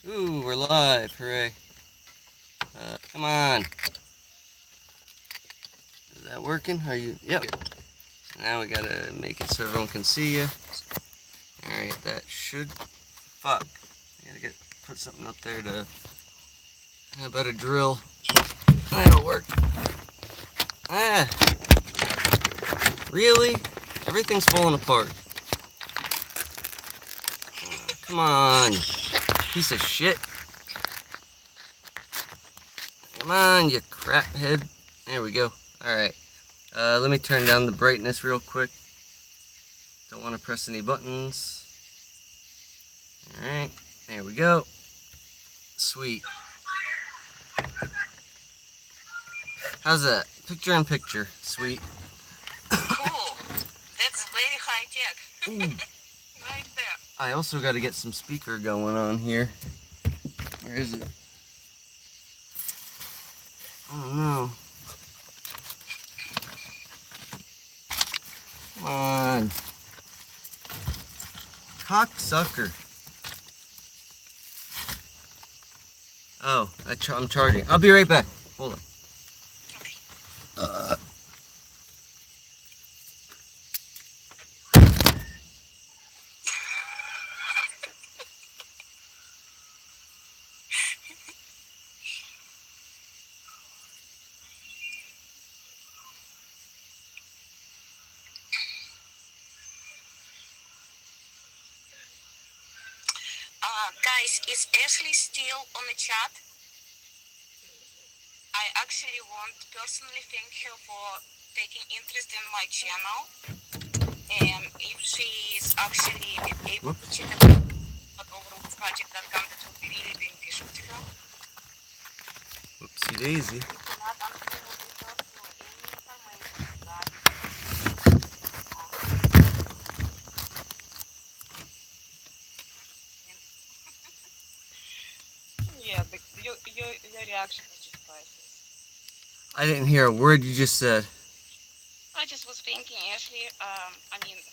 Ooh, we're live. Hooray. Come on. Is that working? Are you? Yep. Now we gotta make it so everyone can see you. Alright, that should... Fuck. I gotta put something up there to... How about a drill? That'll work. Ah! Really? Everything's falling apart. Come on. Piece of shit. Come on, you crap head. There we go. Alright. Let me turn down the brightness real quick. Don't want to press any buttons. Alright. There we go. Sweet. How's that? Picture in picture. Sweet. Cool. That's very high tech. Right there. I also got to get some speaker going on here. Where is it? Oh no. Come on. Cocksucker. Oh, I'm charging. I'll be right back. Hold on. Guys, is Ashley still on the chat? I actually want to personally thank her for taking interest in my channel. And if she is actually able to check it out at or.Project.com, that would be really beneficial to her. Whoopsie daisy. Yeah, your reaction was just priceless. I didn't hear a word you just said. I just was thinking, Ashley,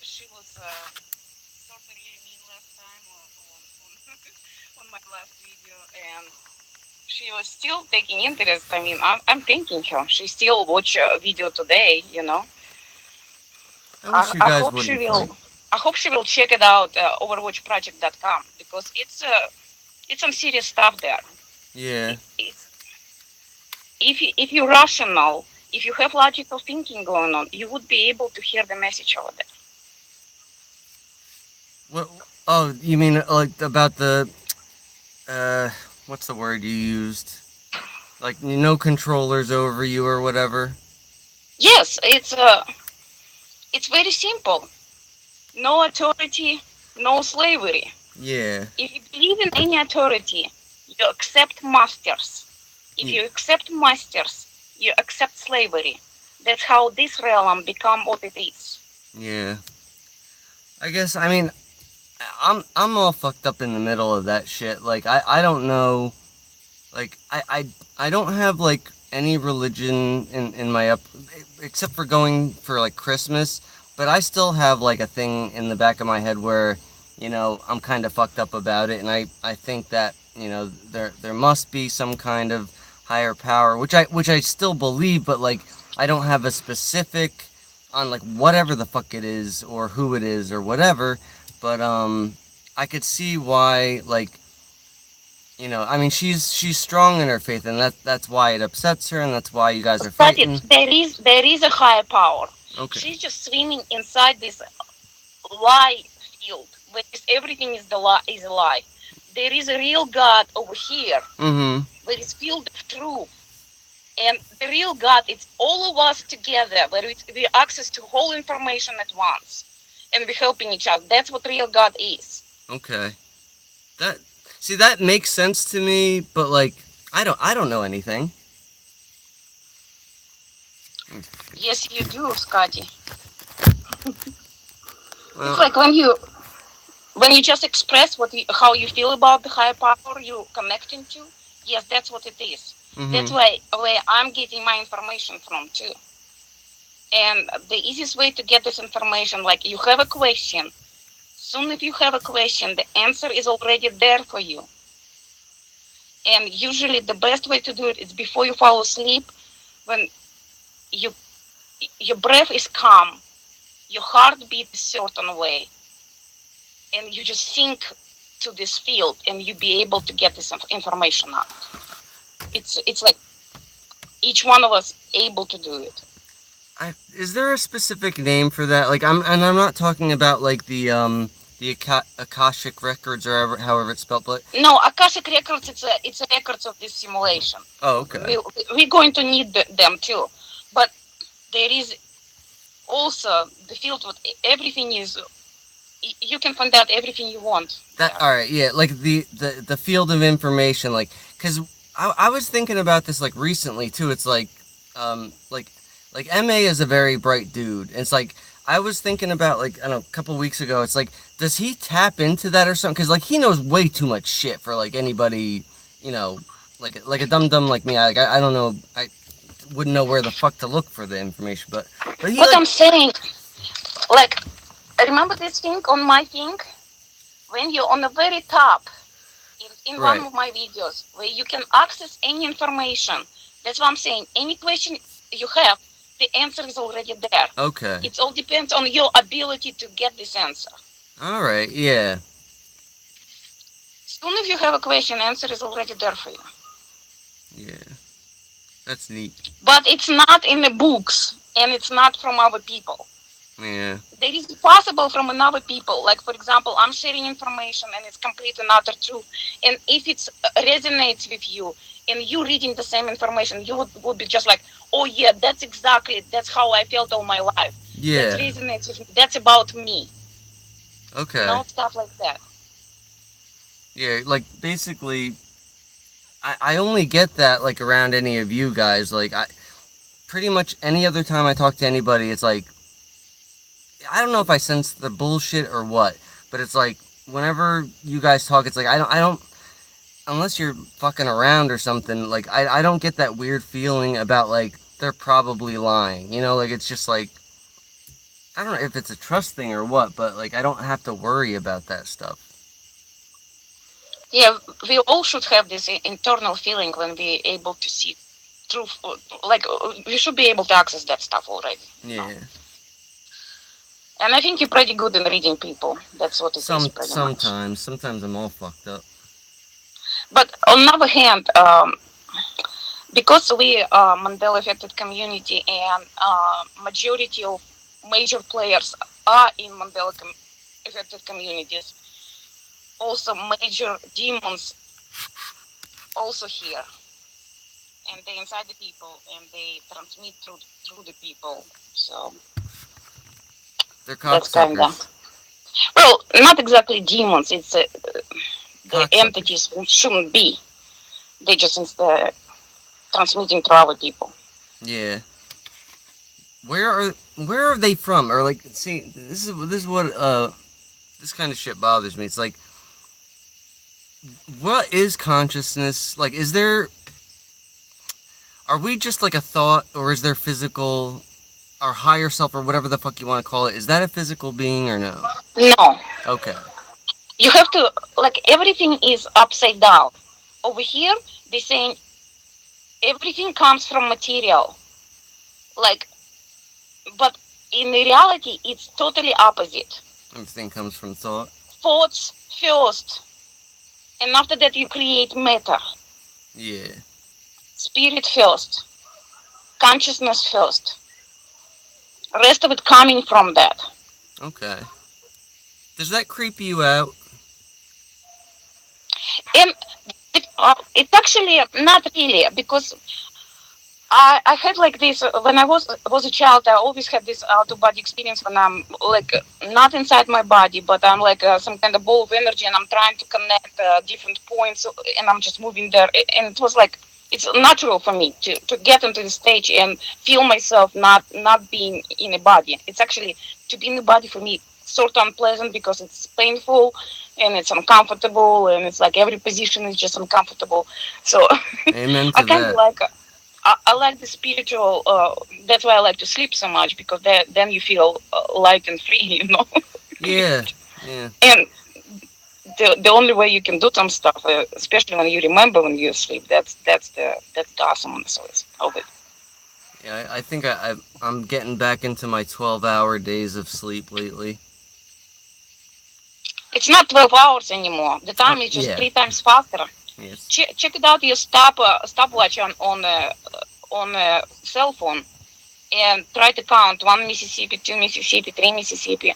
she was certainly mean last time on my last video, and she was still taking interest. I'm thanking her. She still watch a video today, you know. I wish you guys hope she wouldn't will. fight. I hope she will check it out, overwatchproject.com, because it's some serious stuff there. Yeah. If you're rational, if you have logical thinking going on, you would be able to hear the message over there. What? Oh, you mean like about the what's the word you used? Like no controllers over you or whatever. Yes, it's very simple. No authority, no slavery. Yeah. If you believe in any authority, you accept masters. If you accept masters, you accept slavery. That's how this realm become what it is. Yeah. I guess I'm all fucked up in the middle of that shit. Like I don't know. Like I don't have like any religion in my except for going for like Christmas, but I still have like a thing in the back of my head where, I'm kind of fucked up about it, and I think that, there must be some kind of higher power, which I still believe, but like I don't have a specific on like whatever the fuck it is or who it is or whatever, but I could see why, like, she's strong in her faith, and that's why it upsets her, and that's why you guys are fighting. But there is a higher power. Okay. She's just swimming inside this lie field, where everything is a lie. There is a real God over here, Mm-hmm. where it's filled with truth. And the real God is all of us together, where we access to whole information at once, and we're helping each other. That's what real God is. Okay. That makes sense to me, but like I don't know anything. Yes, you do, Scotty. Well, it's like when you just express how you feel about the higher power you're connecting to. Yes, that's what it is. mm-hmm. That's where I'm getting my information from too. And the easiest way to get this information, like you have a question. Soon if you have a question, the answer is already there for you. And usually the best way to do it is before you fall asleep, when you your breath is calm, your heartbeat is certain way, and you just sink to this field, and you be able to get this information out. It's like each one of us able to do it. Is there a specific name for that? Like, I'm not talking about like the Akashic records or however it's spelled, but No, Akashic records. It's a records of this simulation. oh, okay. We're going to need them too, but there is also the field with everything is. You can find out everything you want That there. all right, yeah, like the field of information, like, cause I was thinking about this like recently too. It's um, like, like Ma is a very bright dude. It's like I was thinking about like I don't know a couple weeks ago. It's like does he tap into that or something? Cause like he knows way too much shit for like anybody, you know, like a dum like me. I don't know. I wouldn't know where the fuck to look for the information, but he What like I'm saying, like, remember this thing on my thing when you're on the very top in one right. of my videos where you can access any information. That's what I'm saying. Any question you have, the answer is already there. Okay. It all depends on your ability to get this answer. All right. Yeah. Soon as you have a question, answer is already there for you. Yeah. That's neat. But it's not in the books, and it's not from our people. Yeah. There is possible from another people. Like for example, I'm sharing information and it's completely not the truth. And if it resonates with you and you reading the same information, you would be just like, oh yeah, that's how I felt all my life. That Yeah. resonates with me. That's about me. Okay. Stuff like that. Yeah, like basically I only get that like around any of you guys. Like I pretty much any other time I talk to anybody, it's like I don't know if I sense the bullshit or what, but it's like whenever you guys talk, it's like I don't unless you're fucking around or something, like I don't get that weird feeling about like they're probably lying. You know, like it's just like I don't know if it's a trust thing or what, but like I don't have to worry about that stuff. Yeah, we all should have this internal feeling when we're able to see truth. Like we should be able to access that stuff already. Yeah. And I think you're pretty good in reading people. That's what it is, pretty much. Sometimes I'm all fucked up. But on the other hand, because we are Mandela affected community and majority of major players are in Mandela affected communities, also major demons also here, and they inside the people and they transmit through the people. So They're that's kind cocksuckers. of, well, not exactly demons. It's the Cocksuckers. entities who shouldn't be. They just transmitting to other people. Yeah. Where are they from? Or like, see, this is what this kind of shit bothers me. It's like, what is consciousness? Like, is there? Are we just like a thought, or is there physical, our higher self, or whatever the fuck you want to call it? Is that a physical being or no? No, Okay. you have to, like, everything is upside down. Over here, they're saying everything comes from material. Like, but in reality, it's totally opposite. Everything comes from thought. Thoughts first, and after that, you create matter. Yeah. Spirit first, consciousness first. Rest of it coming from that. Okay. Does that creep you out? And it's actually not really, because I had like this when I was a child. I always had this out of body experience when I'm like not inside my body, but I'm like some kind of ball of energy, and I'm trying to connect different points, and I'm just moving there. And it was like it's natural for me to get into the stage and feel myself not being in a body. It's actually to be in a body for me sort of unpleasant because it's painful and it's uncomfortable, and it's like every position is just uncomfortable. So Amen I to kind of that. like I like the spiritual. That's why I like to sleep so much, because then you feel light and free, Yeah. Yeah. And the only way you can do some stuff, especially when you remember when you sleep. That's the awesomeness of it. Yeah, I think I'm getting back into my 12-hour days of sleep lately. It's not 12 hours anymore. The time is just Yeah. 3 times faster. Yes. Check it out. Your stopwatch on a cell phone and try to count 1 Mississippi, 2 Mississippi, 3 Mississippi.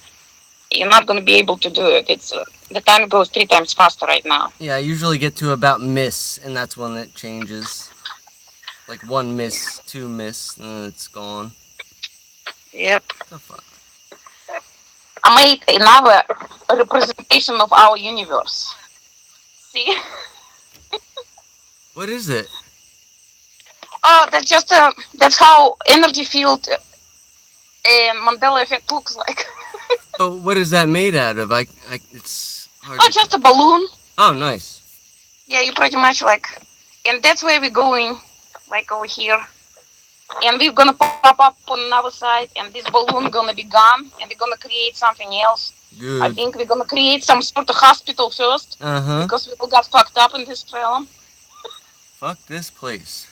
You're not going to be able to do it. It's the time goes 3 times faster right now. Yeah, I usually get to about miss, and that's when it changes. Like 1 miss, 2 miss, and then it's gone. Yep. What the fuck? I made another representation of our universe. See? What is it? Oh, that's how energy field and Mandela effect looks like. Oh, what is that made out of? It's hard Oh, to... just a balloon. Oh, nice. Yeah, you pretty much like, and that's where we're going, like over here. And we're gonna pop up on another side, and this balloon gonna be gone, and we're gonna create something else. I Good. think we're gonna create some sort of hospital first, Uh-huh. because people got fucked up in this realm. Fuck this place.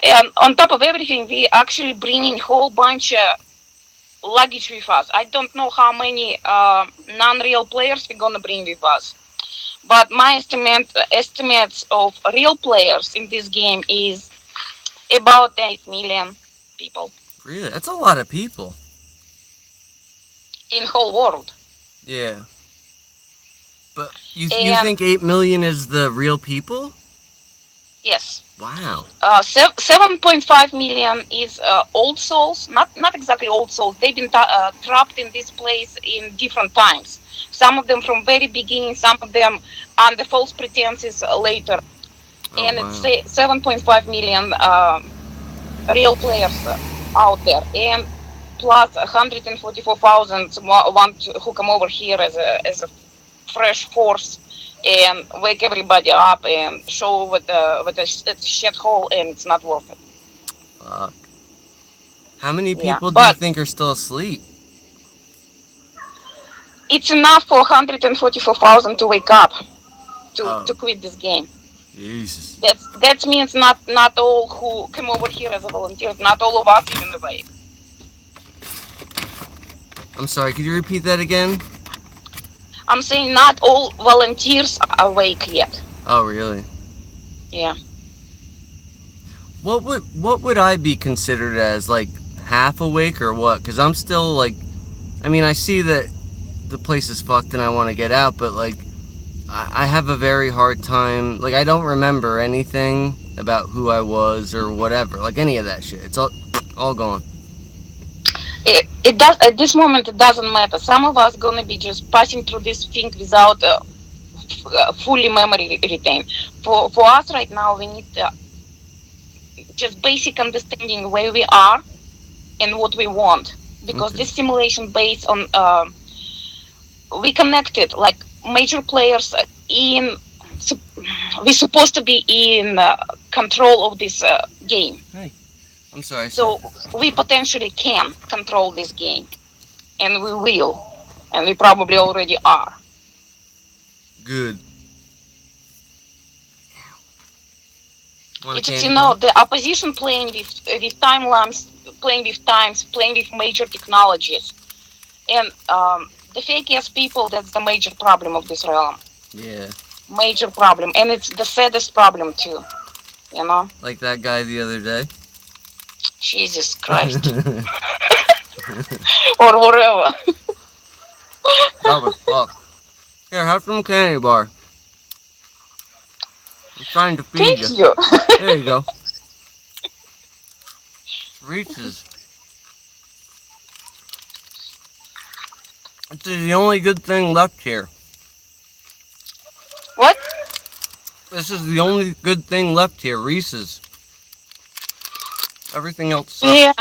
And on top of everything, we actually bringing whole bunch of luggage with us. I don't know how many non-real players we're gonna bring with us, but my estimates of real players in this game is about 8 million people Really? That's a lot of people. in whole world. Yeah. But you And think 8 million is the real people? yes, Wow. 7.5 million is old souls. Not exactly old souls. They've been trapped in this place in different times. Some of them from very beginning. Some of them under false pretenses later. Oh, And wow. it's 7.5 million real players out there, and plus 144,000 want who come over here as a fresh force and wake everybody up and show what it's a shithole and it's not worth it. Fuck. How many Yeah, people do you but think are still asleep? it's enough for 144,000 to wake up Oh, to quit this game. Jesus. That means not all who come over here as a volunteers, not all of us even awake. I'm sorry, could you repeat that again? I'm saying not all volunteers are awake yet. Oh, really? Yeah. What would I be considered as, like, half awake or what? Because I'm still, like, I mean, I see that the place is fucked and I want to get out, but, like, I have a very hard time, like, I don't remember anything about who I was or whatever, like, any of that shit. It's all gone. It does at this moment. It doesn't matter. Some of us gonna be just passing through this thing without fully memory retained. For us right now, we need just basic understanding where we are and what we want, because Okay. this simulation based on we connected like major players in. We're supposed to be in control of this game. Hey, I'm sorry. So we potentially can control this game, and we will, and we probably already are. Good. Want a It's candy bar? the opposition playing with timelines, playing with times, playing with major technologies, and the fake ass people. That's the major problem of this realm. Yeah. Major problem, and it's the saddest problem too. You know, Like that guy the other day. Jesus Christ, or whatever. That was fuck. Here, have some candy bar. I'm trying to feed you. Thank you. There you go. Reese's. This is the only good thing left here. What? This is the only good thing left here, Reese's. Everything else sucks. Yeah,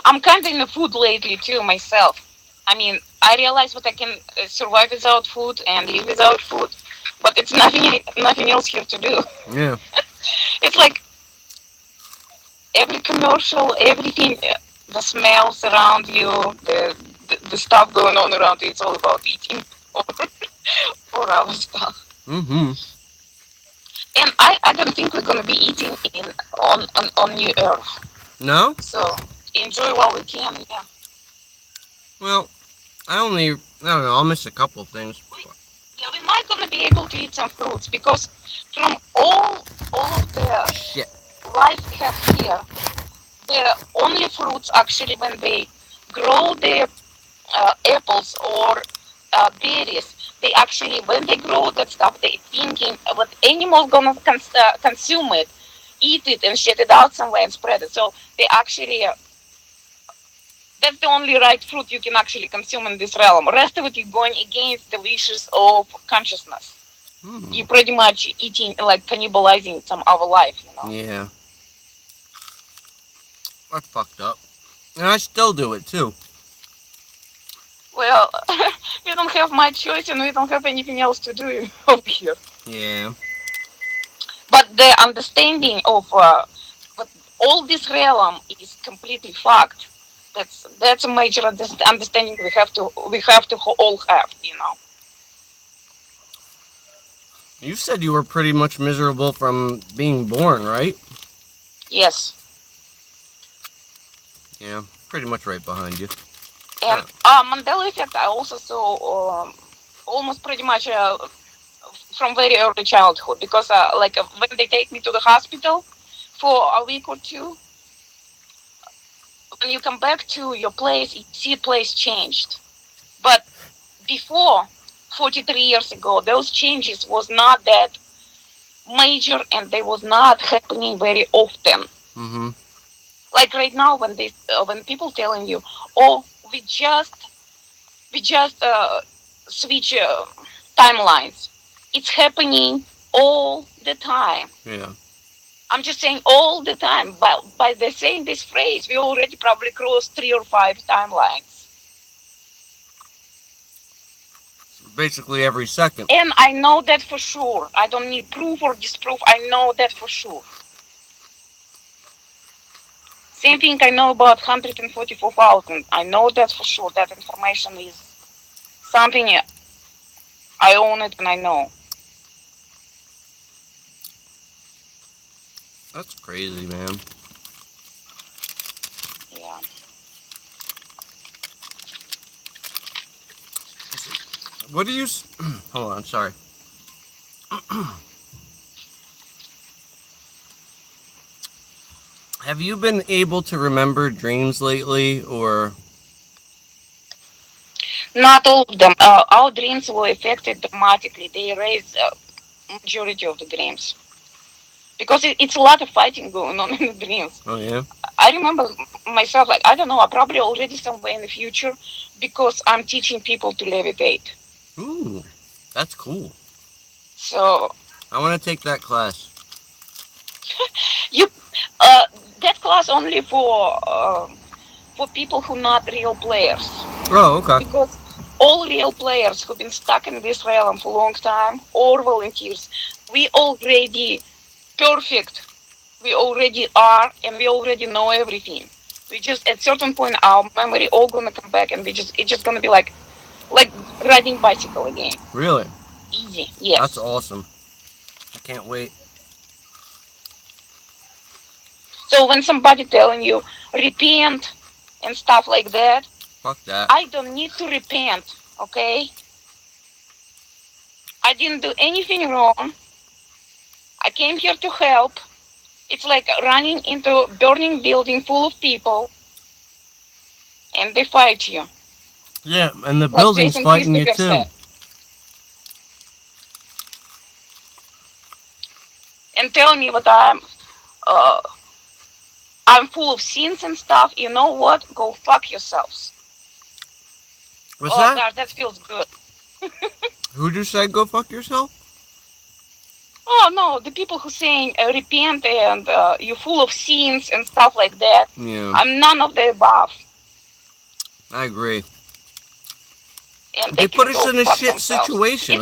I'm kind of in the food lately too myself. I mean, I realize what I can survive without food and live without food, but it's nothing else here to do. Yeah. It's like every commercial, everything, the smells around you, the stuff going on around you, it's all about eating. for our stuff. Mm-hmm. And I don't think we're gonna be eating on New Earth. No? So enjoy while we can. Yeah. Well, I don't know, I'll miss a couple of things. We, yeah, we might gonna be able to eat some fruits because from all of the Shit. life we have here, the only fruits actually when they grow their apples or berries, they actually when they grow that stuff, they thinking what animals gonna consume it, eat it, and shit it out somewhere and spread it. So they actually that's the only right fruit you can actually consume in this realm. The rest of it you're going against the wishes of consciousness. Hmm. You're pretty much eating like cannibalizing some other life. Yeah. That's fucked up. And I still do it too. Well, we don't have much choice and we don't have anything else to do over here. Yeah. But the understanding of but all this realm is completely fucked. That's a major understanding we have to all have. You said you were pretty much miserable from being born, right? Yes. Yeah. Pretty much right behind you. And Mandela effect I also saw almost pretty much from very early childhood because like when they take me to the hospital for a week or two, when you come back to your place, you see place changed. But before 43 years ago, those changes was not that major and they was not happening very often. Mm-hmm. Like right now, when people telling you, "Oh, we just switch timelines," it's happening all the time. Yeah. I'm just saying all the time. But by the saying this phrase, we already probably crossed 3 or 5 timelines. Basically every second. And I know that for sure. I don't need proof or disproof. I know that for sure. Same thing I know about 144,000. I know that for sure. That information is something I own it and I know. That's crazy, man. Yeah. What do you... Hold on, sorry. Have you been able to remember dreams lately, or... Not all of them. Our dreams were affected dramatically. They erased majority of the dreams because it's a lot of fighting going on in the dreams. Oh, yeah? I remember myself like I don't know. I'm probably already somewhere in the future because I'm teaching people to levitate. Ooh, that's cool. So I want to take that class. you that class only for people who not real players Oh, okay. because all real players who've been stuck in this realm for a long time or volunteers, we already perfect. We already are, and we already know everything. We just at certain point our memory all gonna come back, and it's just gonna be like riding bicycle again. Really? Easy, That's yes. awesome. I can't wait. So when somebody telling you repent and stuff like that, Fuck that. I don't need to repent. Okay, I didn't do anything wrong. I came here to help. It's like running into a burning building full of people, and they fight you. Yeah, and the Like building's Jason fighting you Christopher too. said. And tell me what uh, I'm full of sins and stuff. You know what? Go fuck yourselves. What's Oh that? gosh, that feels good. Who'd you say go fuck yourself? Oh no, the people who saying repent and you're full of sins and stuff like that. Yeah, I'm none of the above, I agree. and They they put can us go in a fuck shit themselves. situation.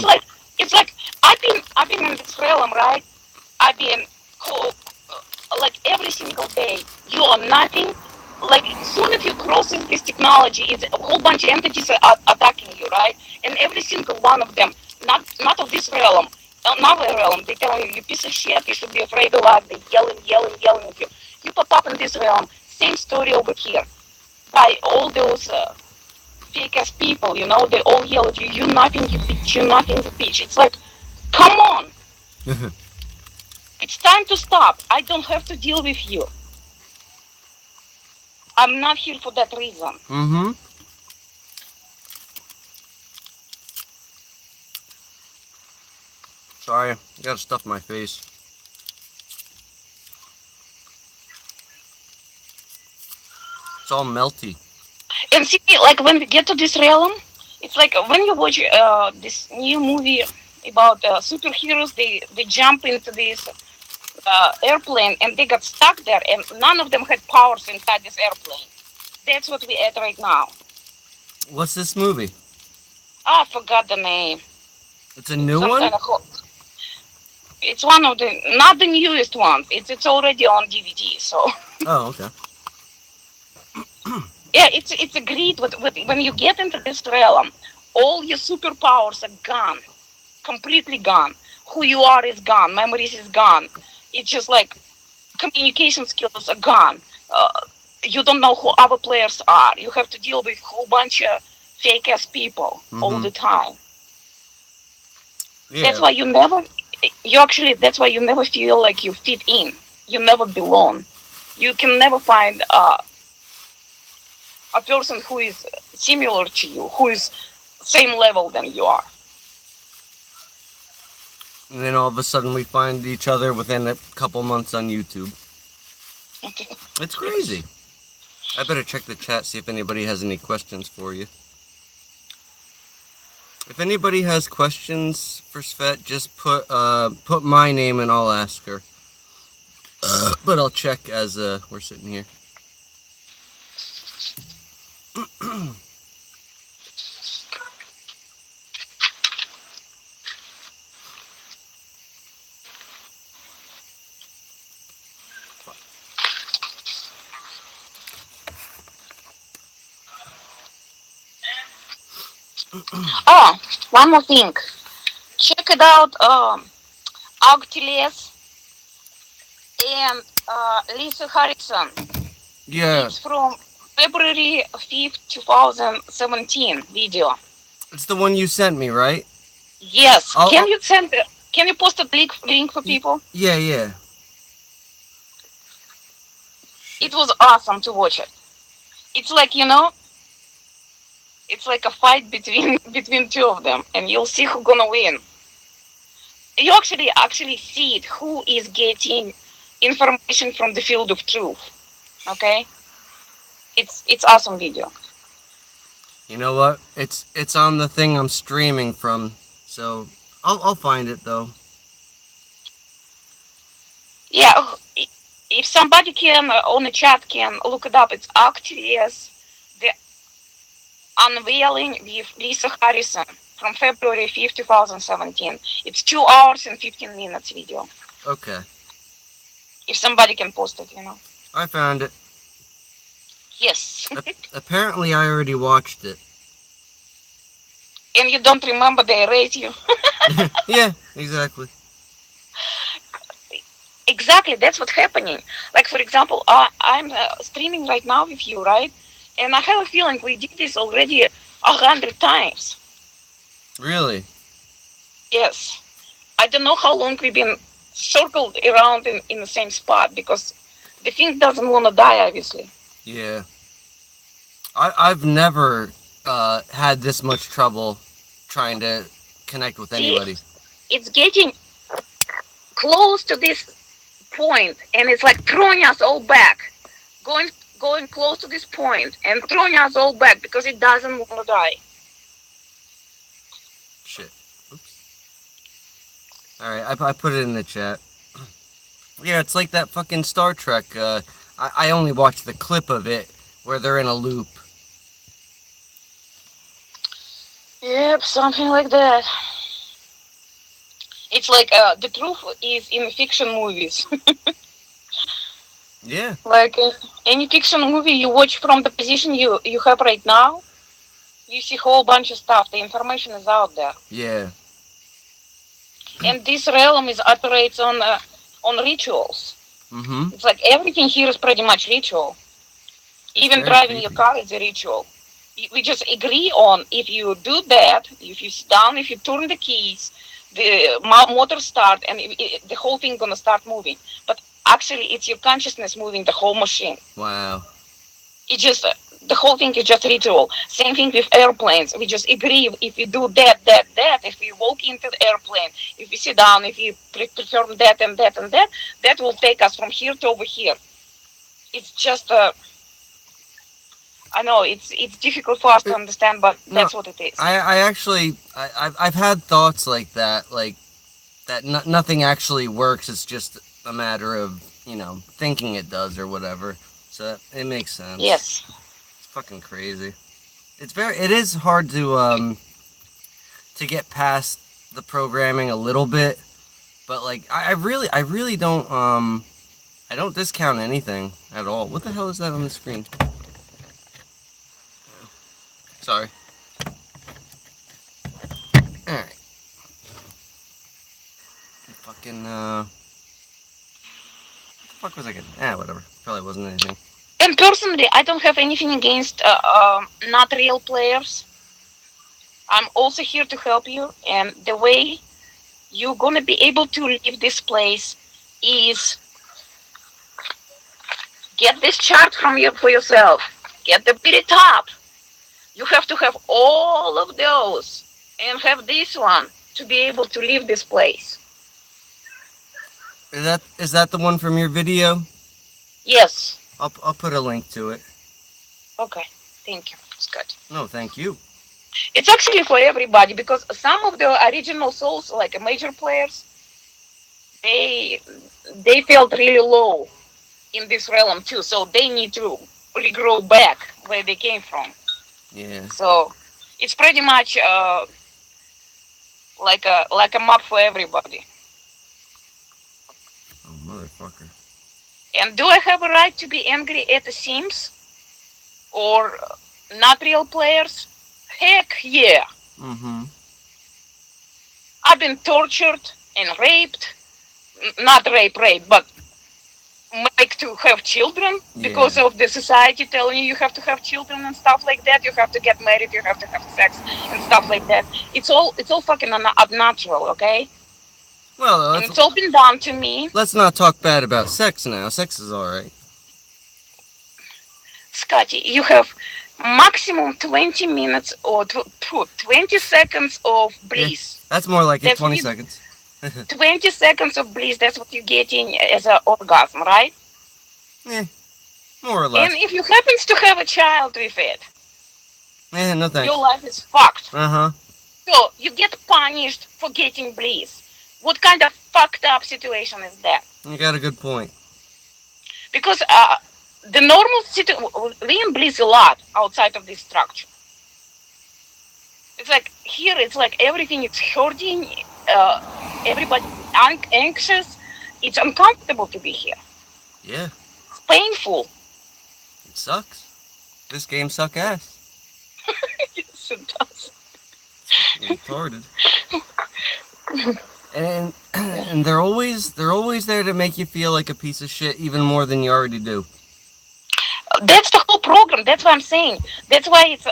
It's like I've been in this realm, right? I've been called like every single day. You are nothing. Like soon as you cross this technology, it's a whole bunch of entities are attacking you, right? And every single one of them not of this realm. Another realm. They tell you piece of shit. You should be afraid of that. They yelling at you. You pop up in this realm. Same story over here. By all those fake ass people, they all yell at you. You nothing, you bitch. You nothing, you bitch. It's like, come on. It's time to stop. I don't have to deal with you. I'm not here for that reason. Mm-hmm. Sorry, I gotta stuff my face. It's all melty. And see, like when we get to this realm, it's like when you watch this new movie about superheroes, they jump into this airplane and they got stuck there, and none of them had powers inside this airplane. That's what we at right now. What's this movie? I forgot the name. It's a new Some one? kind of it's one of the not the newest ones. It's already on DVD. So Oh, okay. yeah, it's agreed with when you get into this realm, all your superpowers are gone, completely gone. Who you are is gone. Memories is gone. It's just like communication skills are gone. You don't know who other players are. You have to deal with a whole bunch of fake ass people all the time. Yeah. That's why that's why you never feel like you fit in. You never belong. You can never find a person who is similar to you, who is same level than you are. And then all of a sudden we find each other within a couple months on YouTube. It's crazy. I better check the chat, see if anybody has any questions for you. If anybody has questions for Svet, just put my name and I'll ask her. But I'll check as we're sitting here. Oh, one more thing. Check it out. Octiles and Lisa Harrison. Yeah. It's from February 5th, 2017 video. It's the one you sent me, right? Yes. Can you post a link for people? Yeah. It was awesome to watch it. It's like, it's like a fight between two of them, and you'll see who's gonna win. You actually see it, who is getting information from the field of truth. Okay? It's awesome video. You know what? It's on the thing I'm streaming from, so I'll find it though. Yeah, if somebody can on the chat can look it up, it's Octiles, the unveiling with Lisa Harrison from February 5th, 2017. It's 2 hours and 15 minutes video. Okay. If somebody can post it, I found it. Yes. Apparently I already watched it. And you don't remember they erase you. Yeah, exactly. Exactly, that's what's happening. Like, for example, I'm streaming right now with you, right? And I have a feeling we did this already 100 times. Really? Yes. I don't know how long we've been circled around in the same spot, because the thing doesn't want to die, obviously. Yeah. I've never had this much trouble trying to connect with anybody. It's getting close to this point, and it's like throwing us all back. Going close to this point and throwing us all back because it doesn't want to die. Shit. Oops. Alright, I put it in the chat. Yeah, it's like that fucking Star Trek. I only watched the clip of it where they're in a loop. Yep, something like that. It's like the truth is in fiction movies. Yeah. Like any fiction movie you watch from the position you have right now, you see a whole bunch of stuff. The information is out there. Yeah. and this realm operates on rituals. Mm-hmm. It's like everything here is pretty much ritual. It's Even very driving your creepy. car is a ritual. We just agree on if you do that, if you sit down, if you turn the keys, the motor start, and the whole thing gonna start moving. But actually, it's your consciousness moving the whole machine. Wow. It just the whole thing is just ritual. Same thing with airplanes. We just agree if you do that. If you walk into the airplane, if you sit down, if you perform that and that and that, that will take us from here to over here. It's just I know it's difficult for us to understand, but No, that's what it is. I actually, I've had thoughts like that, nothing actually works. It's just a matter of, thinking it does or whatever. So it makes sense. Yes. It's fucking crazy. It is hard to get past the programming a little bit, but like, I really don't, I don't discount anything at all. What the hell is that on the screen? Sorry. Alright. Fucking, what the fuck was I getting? Whatever. Probably wasn't anything. And personally, I don't have anything against not real players. I'm also here to help you, and the way you're gonna be able to leave this place is get this chart from you for yourself. Get the very top. You have to have all of those and have this one to be able to leave this place. Is that the one from your video? Yes. I'll put a link to it. Okay. Thank you, Scott. No, thank you. It's actually for everybody because some of the original souls, like major players, they felt really low in this realm too, so they need to regrow back where they came from. Yeah. So it's pretty much like a map for everybody. Oh, motherfucker. And do I have a right to be angry at the Sims or not real players? Heck yeah. Mm-hmm. I've been tortured and raped. Not rape, but make to have children because of the society telling you have to have children and stuff like that. You have to get married, you have to have sex and stuff like that. It's all fucking unnatural, okay? Well, And it's all been done to me. let's not talk bad about sex now. Sex is alright. Scotty, you have maximum 20 minutes or 20 seconds of bliss. Yeah, that's more like it, That's 20 seconds. 20 seconds of bliss, that's what you're getting as an orgasm, right? Eh, more or less. And if you happen to have a child with it, No thanks. your life is fucked. Uh-huh. So you get punished for getting bliss. What kind of fucked up situation is that? You got a good point. Because the normal situation, we in bliss a lot outside of this structure. It's like here, it's like everything is hurting. Everybody anxious. It's uncomfortable to be here. Yeah. It's painful. It sucks. This game suck ass. Yes, it does. Retarded. And they're always there to make you feel like a piece of shit even more than you already do. That's the whole program. That's what I'm saying. That's why it's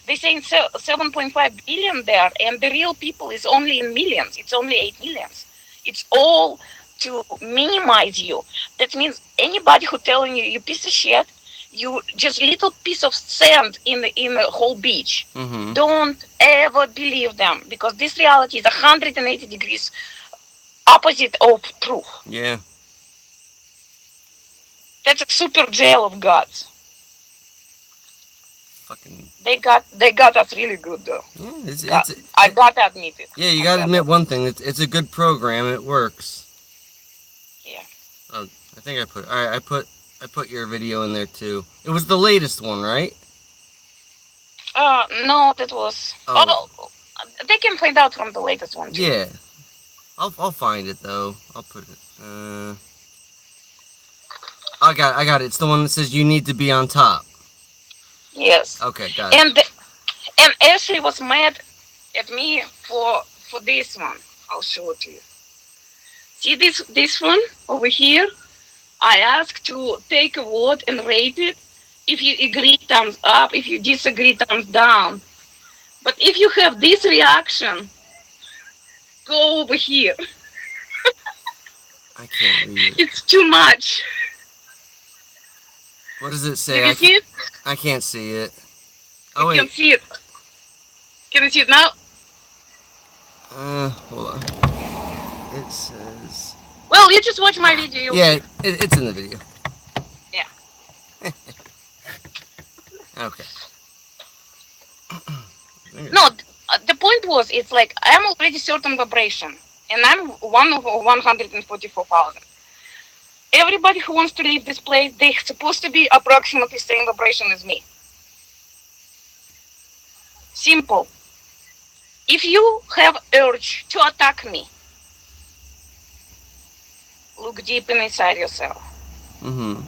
they saying 7.5 billion there, and the real people is only in millions. It's only 8 millions. It's all to minimize you. That means anybody who telling you piece of shit, you just little piece of sand in the whole beach. Mm-hmm. Don't ever believe them because this reality is 180 degrees opposite of truth. Yeah. That's a super jail of gods. Fucking. They got us really good though. Yeah, I gotta admit it. Yeah, you gotta admit one thing. It's a good program. It works. Yeah. Oh, I think I put. All right, I put your video in there too. It was the latest one, right? No, that was. Oh, they can find out from the latest one too. Yeah. I'll find it though. I'll put it. I got it. It's the one that says you need to be on top. Yes. Okay, got it. And Ashley was mad at me for this one. I'll show it to you. See this one over here? I ask to take a vote and rate it. If you agree, thumbs up. If you disagree, thumbs down. But if you have this reaction, go over here. I can't read it. It's too much. What does it say? Can you see it? I can't see it. You Oh can wait. see it. Can you see it now? Hold on. It says. Well, you just watch my video. Yeah, it's in the video. Yeah. Okay. No, the point was, it's like I'm already certain vibration, and I'm one of 144,000. Everybody who wants to leave this place, they're supposed to be approximately same vibration as me. Simple. If you have urge to attack me, look deep inside yourself Mm-hmm.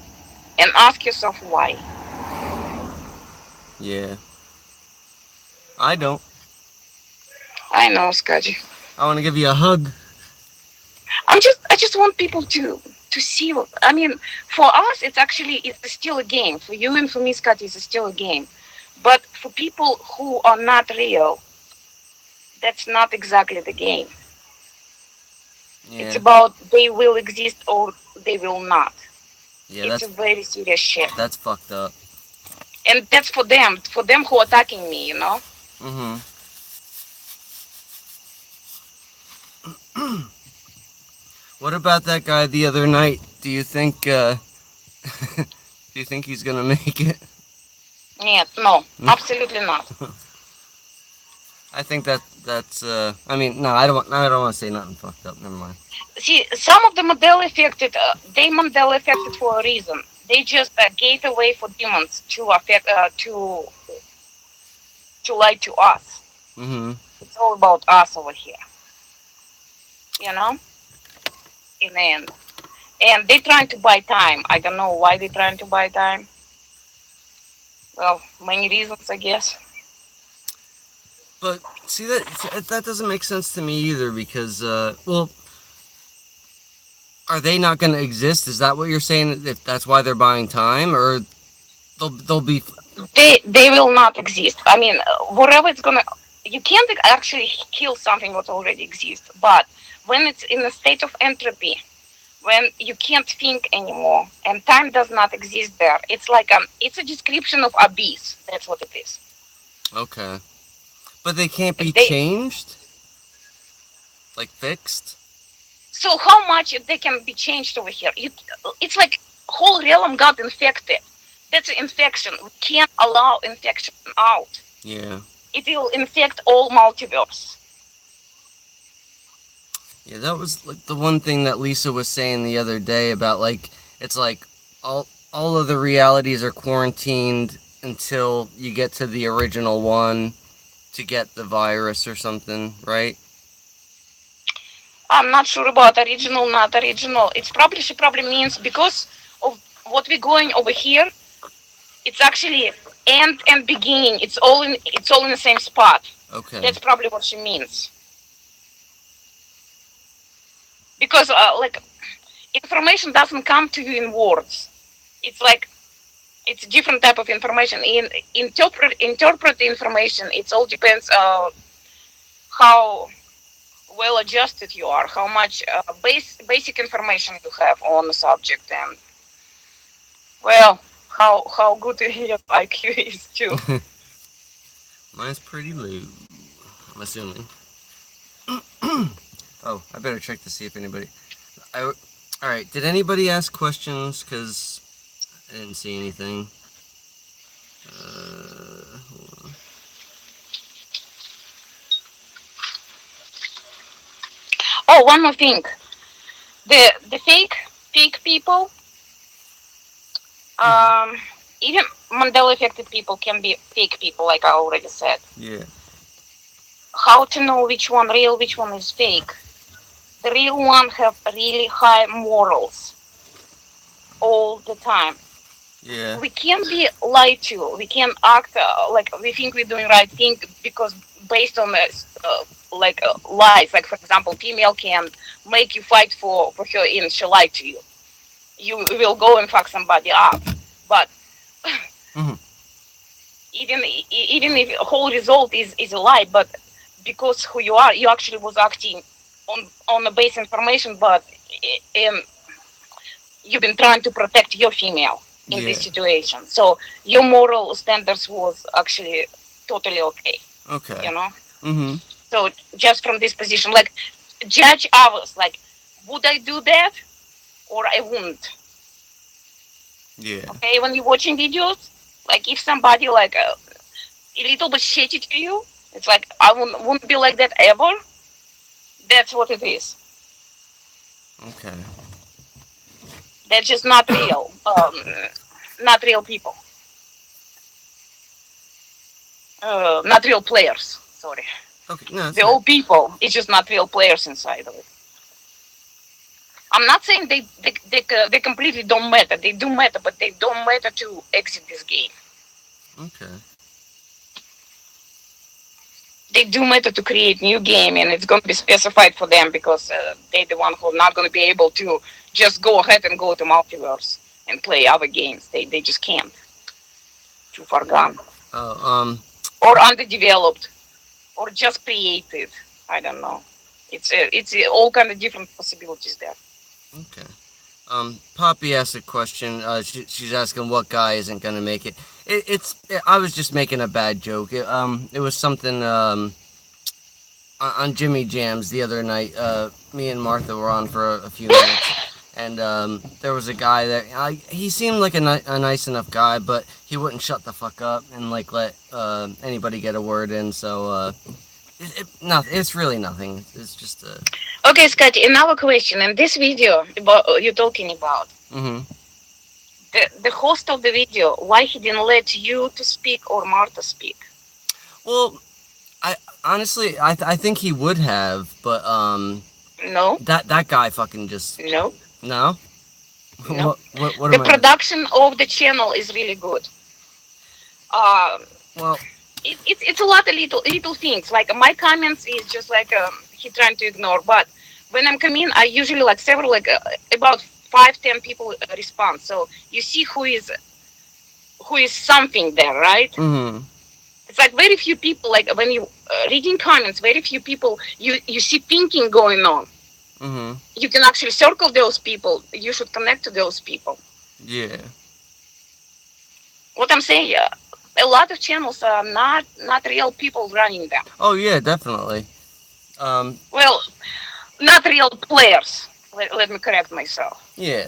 and ask yourself why. Yeah. I don't. I know, Scotty. I want to give you a hug. I just want people to see. I mean, for us, it's still a game. For you and for me, Scotty, it's still a game. But for people who are not real, that's not exactly the game. Yeah. It's about they will exist or they will not. Yeah, It's a very serious shit. that's fucked up. And that's for them who are attacking me, you know? Mm-hmm. What about that guy the other night? Do you think do you think he's gonna make it? Yes, no, absolutely not. I think that's I mean, no, I don't want to say nothing fucked up. Never mind. See, some of the Mandela affected, they Mandela affected for a reason. They just gave away for demons to affect, to lie to us. Mm-hmm. It's all about us over here, you know. In the end, and they trying to buy time. I don't know why they trying to buy time. Well, many reasons, I guess. But see that doesn't make sense to me either because well, are they not going to exist? Is that what you're saying? If that's why they're buying time, or they'll be. They will not exist. I mean, whatever it's gonna, you can't actually kill something that already exists. But when it's in a state of entropy, when you can't think anymore and time does not exist there, it's like it's a description of abyss. That's what it is. Okay. But they can't be They, changed? Like fixed? so how much they can be changed over here? It's like whole realm got infected. That's an infection. We can't allow infection out. Yeah. It will infect all multiverse. Yeah, that was like the one thing that Lisa was saying the other day about like it's like all of the realities are quarantined until you get to the original one to get the virus or something, right? I'm not sure about original, not original. She probably means because of what we're going over here. It's actually end and beginning. It's all in the same spot. Okay. That's probably what she means. Because like information doesn't come to you in words. It's like it's a different type of information. In interpret the information. It all depends how well adjusted you are, how much basic information you have on the subject, and well, how good your IQ is too. Mine's pretty low, I'm assuming. Oh, I better check to see if anybody. All right. Did anybody ask questions? Cause I didn't see anything. Hold on. Oh, one more thing. The fake people, even Mandela affected people can be fake people, like I already said. Yeah. How to know which one real, which one is fake? The real one have really high morals all the time. Yeah. we can't be lied to. We can't act like we think we're doing right thing because based on lies. Like for example, female can make you fight for her and she lied to you. You will go and fuck somebody up, but Hmm. even if the whole result is a lie, but because who you are, you actually was acting on the base information, but um, you've been trying to protect your female in this Yeah. situation. So your moral standards was actually totally okay, Okay. you know. Hmm. So just from this position, like judge others, like would I do that or I wouldn't? Yeah. Okay, when you're watching videos, like if somebody like a little bit shitty to you, it's like I wouldn't be like that ever. That's what it is. Okay. They're just not real. Not real people. Not real players. Sorry. Okay. No, that's They're right. all people. It's just not real players inside of it. I'm not saying they completely don't matter. They do matter, but they don't matter to exit this game. Okay. They do matter to create new game, and it's going to be specified for them because they're the one who are not going to be able to just go ahead and go to multiverse and play other games. They just can't. Too far gone, Oh. or underdeveloped, or just created. I don't know. It's all kind of different possibilities there. Okay. Poppy asked a question. She's asking what guy isn't gonna make it. I was just making a bad joke. It was something on Jimmy Jams the other night. Me and Martha were on for a few minutes, and there was a guy that he seemed like a nice enough guy, but he wouldn't shut the fuck up and like let anybody get a word in. So it's really nothing. It's just a. Okay, Scotty. Another question. In this video about you're talking about Mm-hmm. the host of the video, why he didn't let you to speak or Martha speak? Well, I honestly, I think he would have, but No, that guy fucking just no, no. no. What The am I missing? production of the channel is really good. Um, Well, it's a lot of little things. Like my comments is just like he trying to ignore. But when I'm coming, I usually like several like about 5-10 people respond. So you see who is something there, right? mm-hmm, It's like very few people. Like when you reading comments, very few people you see thinking going on. mm-hmm, You can actually circle those people. You should connect to those people. yeah. What I'm saying, a lot of channels are not real people running them. Oh yeah, definitely. Well, not real players. Let me correct myself. Yeah.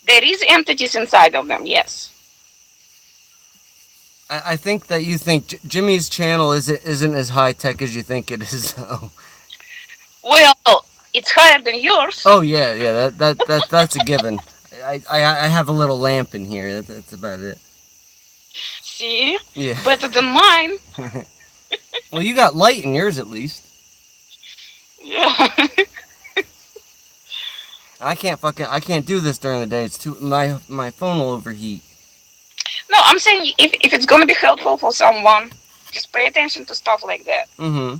There is entities inside of them, yes. I think that you think Jimmy's channel isn't as high tech as you think it is, though. Well, it's higher than yours. Oh yeah, yeah. That's a given. I have a little lamp in here. That's about it. See? Yeah. Better than mine. Well, you got light in yours at least. Yeah. I can't do this during the day. It's too my phone will overheat. No, I'm saying if it's going to be helpful for someone, just pay attention to stuff like that. Mm-hmm.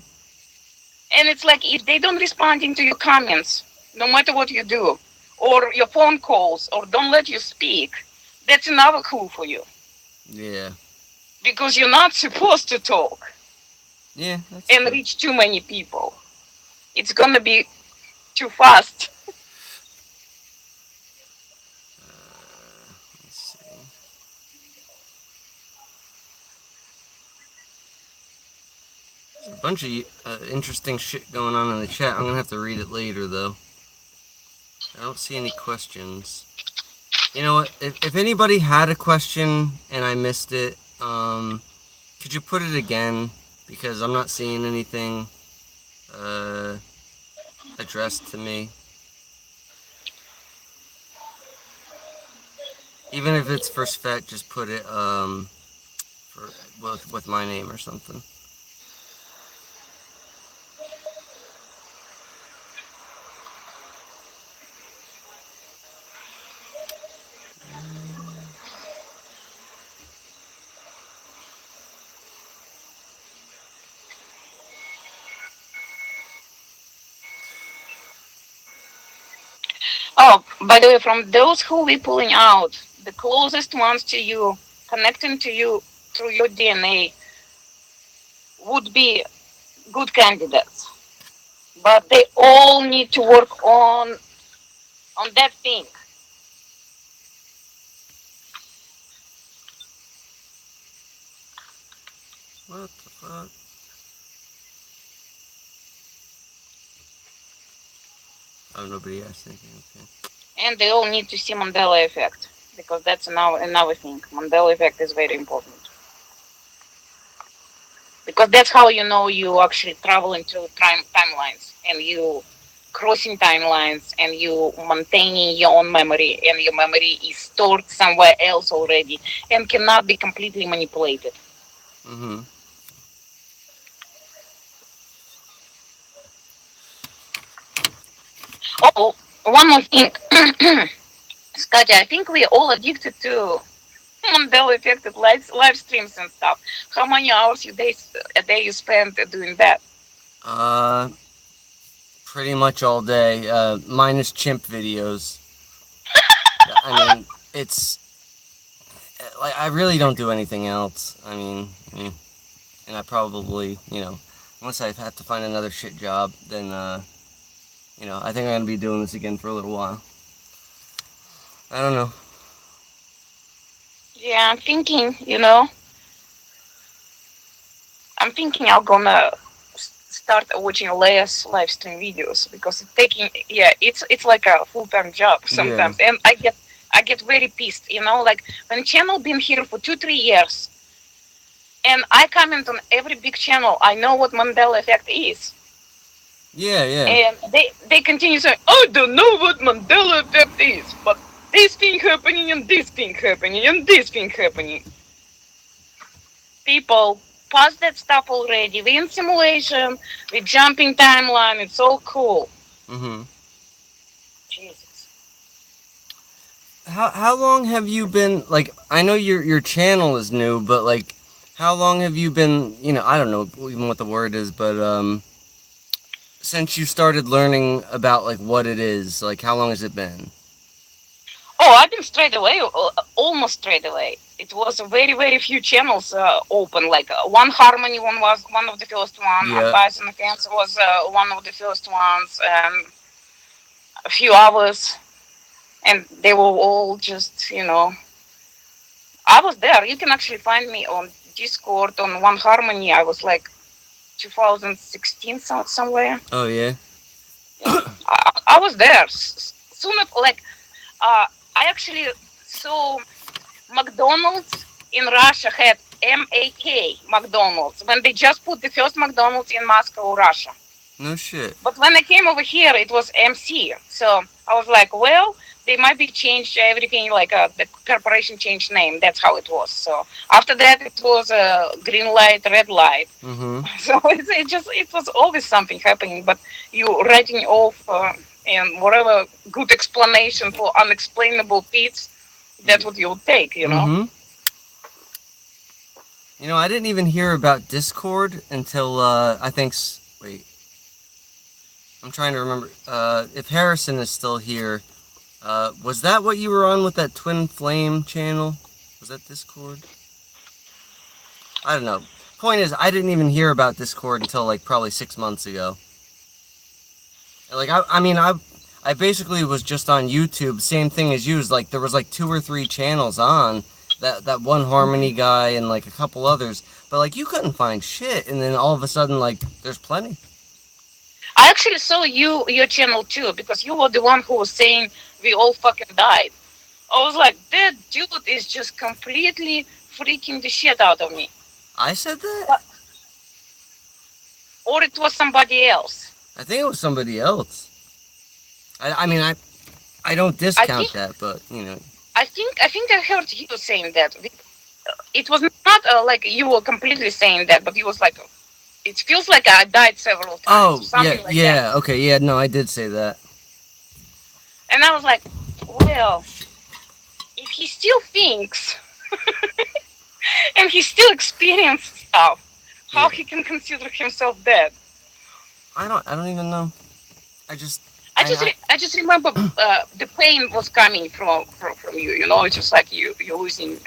And it's like if they don't respond into your comments, no matter what you do, or your phone calls, or don't let you speak, that's another clue for you. Yeah. Because you're not supposed to talk Yeah, that's and true. reach too many people. It's gonna be too fast. Let's see. There's a bunch of interesting shit going on in the chat. I'm gonna have to read it later though. I don't see any questions. You know what? If anybody had a question and I missed it, could you put it again? Because I'm not seeing anything uh, addressed to me. Even if it's for Svet, just put it for with my name or something. Oh, by the way, from those who we pulling out, the closest ones to you, connecting to you through your DNA, would be good candidates. But they all need to work on that thing. What the fuck? Oh, nobody asked anything. Okay. And they all need to see Mandela effect, because that's another thing. Mandela effect is very important, because that's how you know you actually travel into timelines, and you crossing timelines, and you maintaining your own memory, and your memory is stored somewhere else already and cannot be completely manipulated. Mm-hmm. Oh, one more thing. Scotty, I think we're all addicted to Mandela affected live streams and stuff. How many hours a day you spend doing that? Uh, pretty much all day. Minus chimp videos. I mean, it's like I really don't do anything else. And I probably, unless I have to find another shit job, then I think I'm gonna be doing this again for a little while. I don't know. Yeah, I'm thinking I'm gonna start watching less live stream videos, because it's like a full time job Yeah. sometimes, and I get very pissed. Like when channel been here for 2-3 years, and I comment on every big channel. I know what Mandela effect is, Yeah, yeah. and they continue saying, "I don't know what Mandela effect is, but this thing happening and this thing happening and this thing happening." People past that stuff already. We're in simulation, we're jumping timeline, it's all cool. Mm-hmm. Jesus. How long have you been like? I know your channel is new, but like, how long have you been? I don't know even what the word is, but since you started learning about like what it is, like how long has it been? Oh, I've been straight away, almost straight away. It was very, very few channels open. Like One Harmony one was one of the first one. Yeah. Advice on Offense was one of the first ones, and a few others. And they were all just, I was there. You can actually find me on Discord on One Harmony. I was like 2016 somewhere. Oh yeah. Yeah, I was there. Soon, like, I actually saw McDonald's in Russia had MAK McDonald's when they just put the first McDonald's in Moscow, Russia. No shit. But when I came over here, it was MC. So I was like, well, they might be changed everything, like the corporation changed name. That's how it was. So after that, it was green light, red light. Mm-hmm. So it was always something happening. But you writing off and whatever good explanation for unexplainable feats, that's what you'll take. Mm-hmm. I didn't even hear about Discord until I think. Wait, I'm trying to remember. If Harrison is still here, was that what you were on with that Twin Flame channel? Was that Discord? I don't know. Point is, I didn't even hear about Discord until like probably 6 months ago. Like I basically was just on YouTube, same thing as you. Like there was like 2 or 3 channels on that one Harmony guy and like a couple others, but like you couldn't find shit, and then all of a sudden like there's plenty. I actually saw your channel too, because you were the one who was saying we all fucking died. I was like, that dude is just completely freaking the shit out of me. I said that? But, or it was somebody else. I think it was somebody else. I mean I don't I discount think that, but I heard you saying that. It was not like you were completely saying that, but it was like, it feels like I died several times, oh or yeah, something like that. yeah, okay, yeah, no, I did say that. And I was like, well, if he still thinks and he still experienced stuff, how Yeah. he can consider himself dead? I don't even know. I just I just remember the pain was coming from you. You know, it's just like you're losing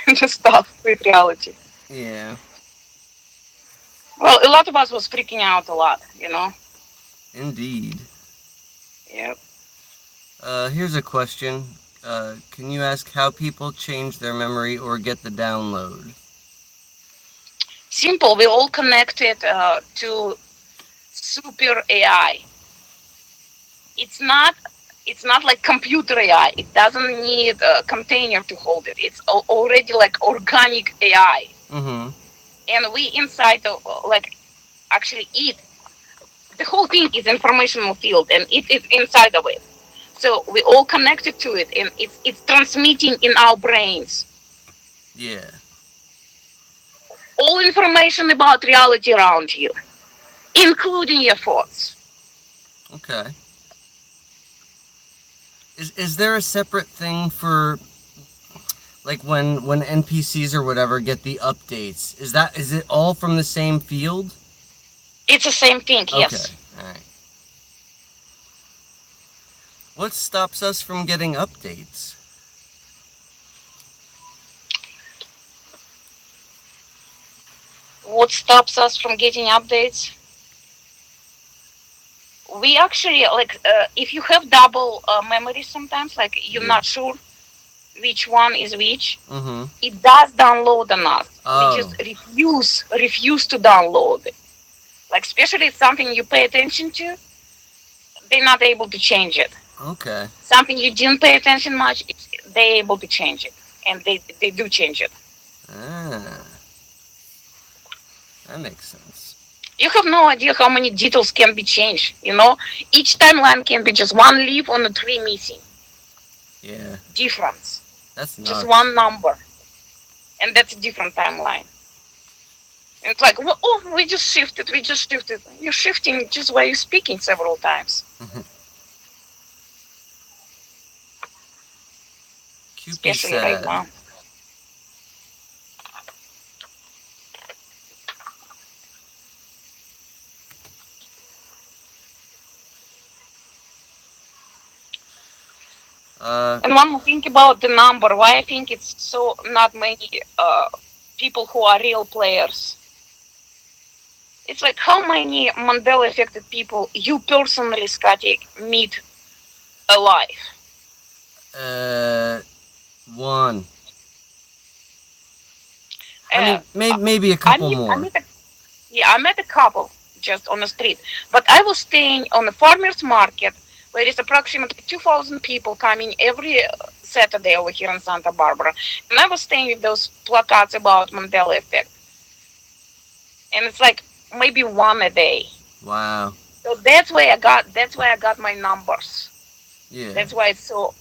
the stuff with reality. Yeah, Well, a lot of us was freaking out a lot. You know. indeed. Yeah. Here's a question. Can you ask how people change their memory or get the download? Simple. We all connected to super AI. It's not. It's not like computer AI. It doesn't need a container to hold it. It's already like organic AI, Mm-hmm. and we inside the like actually it. The whole thing is informational field, and it is inside of it. So we all connected to it, and it's transmitting in our brains Yeah. all information about reality around you, including your thoughts. Okay. Is there a separate thing for like when NPCs or whatever get the updates? Is it all from the same field? It's the same thing, Okay. yes. All right. What stops us from getting updates? What stops us from getting updates? We actually like if you have double memory sometimes, like you're Yeah. not sure which one is which, Mm-hmm. it does download on us. We Oh. just refuse to download it. Like especially if something you pay attention to, they're not able to change it. Okay. Something you didn't pay attention much, they're able to change it, and they do change it. Ah. That makes sense. You have no idea how many details can be changed. You know, each timeline can be just one leaf on a tree missing. Yeah. Difference, That's just nuts. one number, and that's a different timeline. And it's like, well, oh, we just shifted, we just shifted. You're shifting just while you're speaking several times, Cupid especially right sad. now. Uh. And one more thing about the number, why I think it's so not many people who are real players. It's like how many Mandela affected people you personally, Scotty, meet alive? Uh. One. I Uh, mean, maybe a I couple met, I more. met a, yeah, I met a couple just on the street, but I was staying on the farmers market where there's approximately 2,000 people coming every Saturday over here in Santa Barbara, and I was staying with those plakats about Mandela effect, and it's like maybe one a day. Wow. So that's why I got my numbers. Yeah. That's why it's so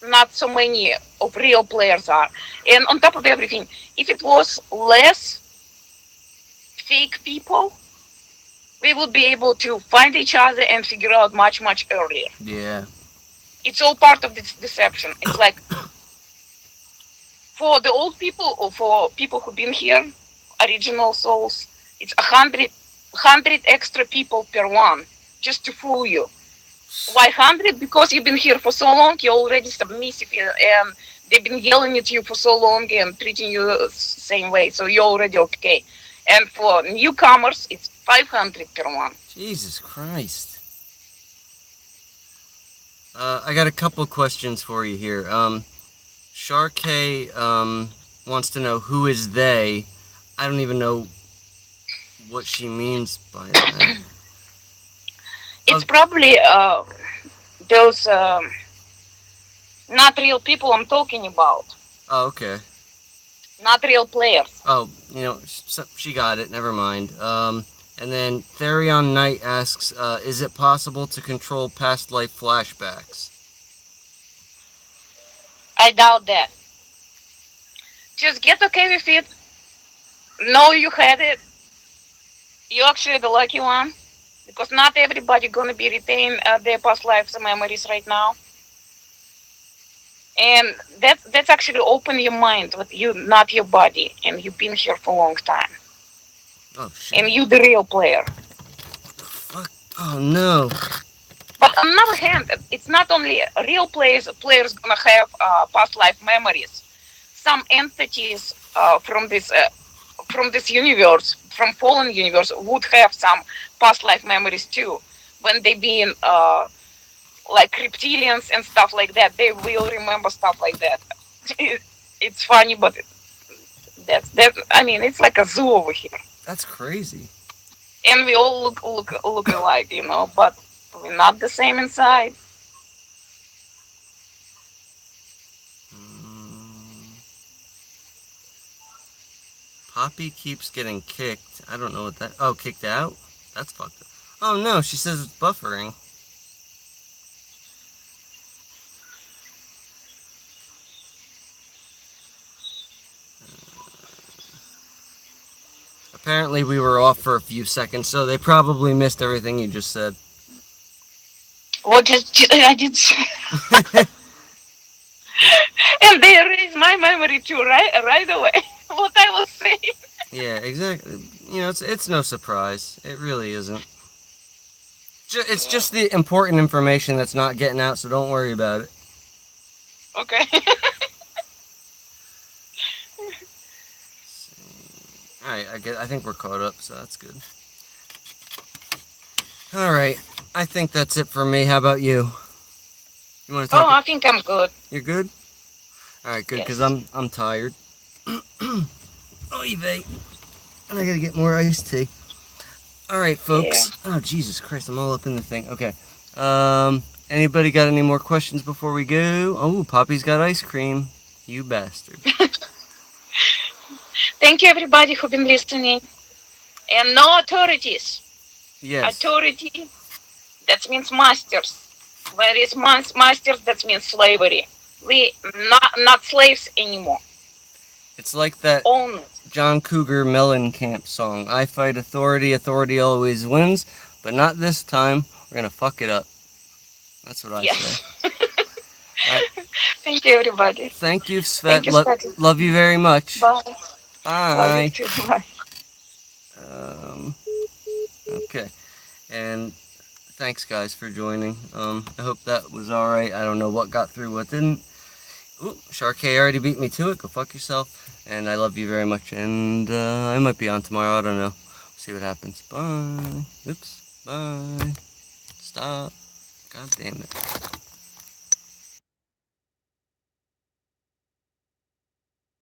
not so many of real players are. And on top of everything, if it was less fake people, we would be able to find each other and figure out much earlier. Yeah. It's all part of this deception. It's like for the old people or for people who've been here, original souls, it's 100 extra people per one just to fool you. Why 100? Because you've been here for so long, you're already submissive, and they've been yelling at you for so long and treating you the same way, so you're already okay. And for newcomers, it's 500 per one. Jesus Christ. I got a couple questions for you here. Sharkay wants to know who is they. I don't even know what she means by that. It's Oh, probably those not real people I'm talking about, oh, okay. not real players. Oh, she got it. Never mind. And then Therion Knight asks, is it possible to control past life flashbacks? I doubt that. Just get okay with it. Know you had it. You're actually the lucky one because not everybody gonna be retain their past lives memories right now. And that's actually open your mind with you, not your body, and you've been here for a long time. Oh shit. And you the real player. Fuck. Oh no. But on the other hand, it's not only real players gonna have past life memories. Some entities from this universe, from fallen universe, would have some past life memories too. When they being like reptilians and stuff like that, they will remember stuff like that. It's funny, but that's that. I mean, it's like a zoo over here, That's crazy. and we all look alike, you know, but we're not the same inside. Mm, Poppy keeps getting kicked. I don't know what that. Oh, kicked out? That's fucked up. Oh no, she says it's buffering. Apparently we were off for a few seconds, so they probably missed everything you just said. What I did say? And they erased my memory too, right away. What I was saying. Yeah, exactly. You know, it's no surprise. It really isn't. It's Yeah. just the important information that's not getting out, so don't worry about it. Okay. Alright, I think we're caught up, so that's good. Alright, I think that's it for me. How about you? You want to Oh, talk? I think I'm good. You're good? Alright, good, because Yes. I'm tired. Oy vey. And I gotta get more iced tea. Alright, Yeah. folks. Oh, Jesus Christ, I'm all up in the thing. Okay. Anybody got any more questions before we go? Oh, Poppy's got ice cream. You bastard. Thank you, everybody who've been listening. And no authorities. Yes. Authority, that means masters. Where is masters, that means slavery. We not slaves anymore. It's like that Owners. John Cougar Mellencamp song. I fight authority, authority always wins, but not this time. We're gonna fuck it up. That's what I say. Yes. Alright. Thank you, everybody. Thank you, Thank Svet. you, Scotty. Love you very much. Bye. Love you Bye. too. Bye. Um, okay. And thanks, guys, for joining. I hope that was alright. I don't know what got through, what didn't. Ooh, Sharkay already beat me to it. Go fuck yourself. And I love you very much. And I might be on tomorrow. I don't know. See what happens. Bye. Oops. Bye. Stop. God damn it.